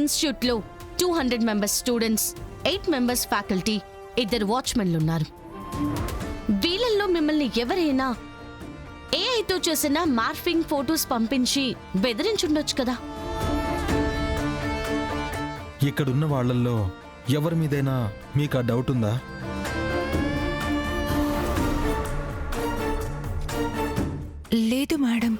ఇన్స్టిట్యూట్లో 200 members students, 8 members faculty, 2 వాచ్మెన్లు ఉన్నారు. వీళ్ళల్లో మిమ్మల్ని ఎవరైనా ఏఐతో చేసిన మార్ఫింగ్ ఫోటోస్ పంపించి బెదిరించుండొచ్చు కదా? ఇక్కడున్న వాళ్ళల్లో ఎవరి మీదైనా మీకు ఆ డౌట్ ఉందా? లేదు మేడం.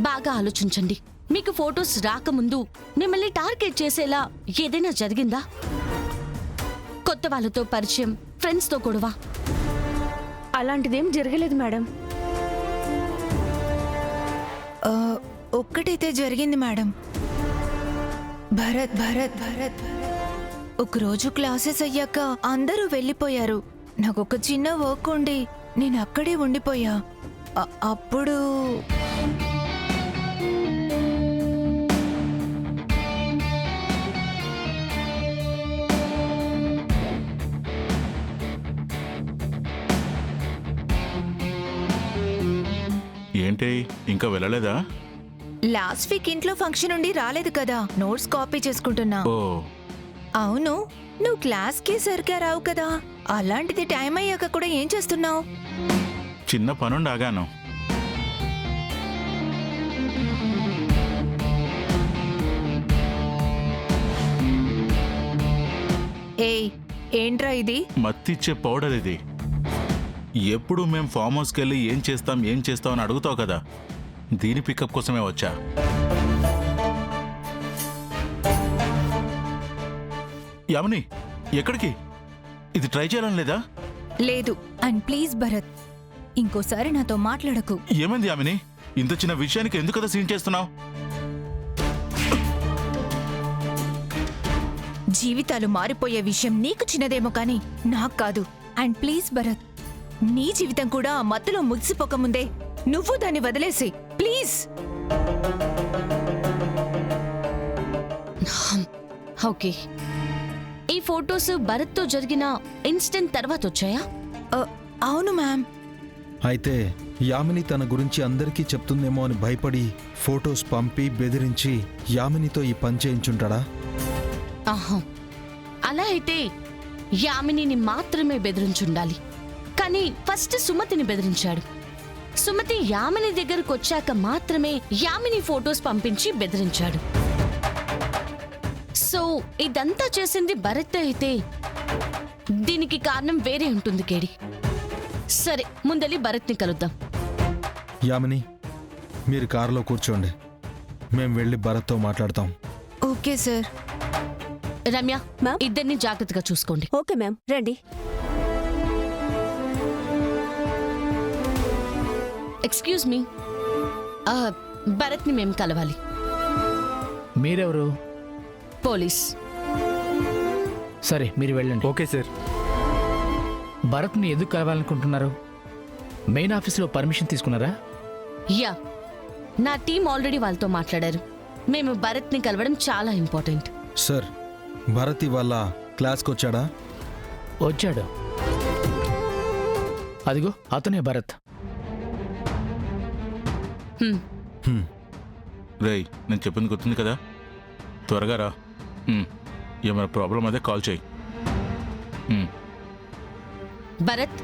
బాగా ఆలోచించండి. మీకు ఫోటోస్ రాకముందు మిమ్మల్ని టార్గెట్ చేసేలా ఏదైనా జరిగిందా? కొత్త వాళ్ళతో పరిచయం, ఫ్రెండ్స్తో గొడవ? అలాంటిదేం జరగలేదు మేడం. ఒక్కటైతే జరిగింది మేడం. భరత్ భరత్ భరత్ ఒకరోజు క్లాసెస్ అయ్యాక అందరూ వెళ్ళిపోయారు. నాకొక చిన్న వర్క్ ఉండి నేను అక్కడే ఉండిపోయా. అప్పుడు ఏంటి ఇంకా వెళ్ళలేదా? లాస్ట్ వీక్ ఇంట్లో ఫంక్షన్ ఉండి రాలేదు కదా, నోట్స్ కాపీ చేసుకుంటున్నా. ఓ అవును, నువ్వు క్లాస్కి సరిగ్గా రావు కదా, అలాంటిది టైం అయ్యాక కూడా ఏం చేస్తున్నావు? చిన్న పనుండి ఆగాను. ఏయ్, ఏంట్రా ఇది? మత్తిచ్చే పౌడర్ ఇది. ఎప్పుడు మేం ఫామ్ హౌస్కి వెళ్ళి ఏం చేస్తాం అని అడుగుతావు కదా, దీని పికప్ కోసమే వచ్చా. యామిని, ఎక్కడికి? ఇది ట్రై చేయాలని లేదా? లేదు. అండ్ ప్లీజ్ భరత్, ఇంకోసారి నాతో మాట్లాడకు. ఏమైంది యామిని? ఇంత చిన్న విషయానికి ఎందుకదా సీన్ చేస్తున్నావు? జీవితాలు మారిపోయే విషయం నీకు చిన్నదేమో కానీ నాకు కాదు. అండ్ ప్లీజ్ భరత్, నీ జీవితం కూడా ఆ మత్తులో ముగిసిపోకముందే నువ్వు దాన్ని వదిలేసి ప్లీజ్. ఓకే, ఈ ఫోటోస్ భరత్తో జరిగిన ఇన్సిడెంట్ తర్వాత వచ్చాయా? అవును మ్యామ్. అయితే యామిని తన గురించి అందరికీ చెప్తుందేమో అని భయపడి ఫొటోస్ పంపి బెదిరించి యామినితో ఈ పని చేయించుంటాడా? ఆహా, అలా అయితే యామినిని మాత్రమే బెదిరించుండాలి. కానీ ఫస్ట్ సుమతిని బెదిరించాడు. సుమతి యామిని దగ్గరకు వచ్చాక మాత్రమే యామిని ఫోటోస్ పంపించి బెదిరించాడు. సో ఇదంతా చేసింది భరత్ అయితే దీనికి కారణం వేరే ఉంటుంది కేడి. సరే, ముందలి భరత్ని కలుద్దాం. యామిని, మీరు కారులో కూర్చోండి, మేం వెళ్ళి భరత్తో మాట్లాడతాం. Okay sir. రమ్య, ఇద్దరిని జాగ్రత్తగా చూసుకోండి. ఓకే మ్యామ్, రండి. ఎక్స్క్యూజ్ మీ, భరత్ని మేము కలవాలి. మీరెవరు? పోలీస్. సరే, మీరు వెళ్ళండి. Okay sir. భరత్ని ఎందుకు కలవాలనుకుంటున్నారు? మెయిన్ ఆఫీస్లో పర్మిషన్ తీసుకున్నారా? యా, నా టీం ఆల్రెడీ వాళ్ళతో మాట్లాడారు. మేము భరత్ని కలవడం చాలా ఇంపార్టెంట్. సార్, భరత్ ఇవాళ క్లాస్కి వచ్చాడా? వచ్చాడు. అదిగో అతనే భరత్. రేయ్, నేను చెప్పింది గుర్తుంది కదా, త్వరగా రా. ఏమైనా ప్రాబ్లం అదే కాల్ చేయి. భరత్,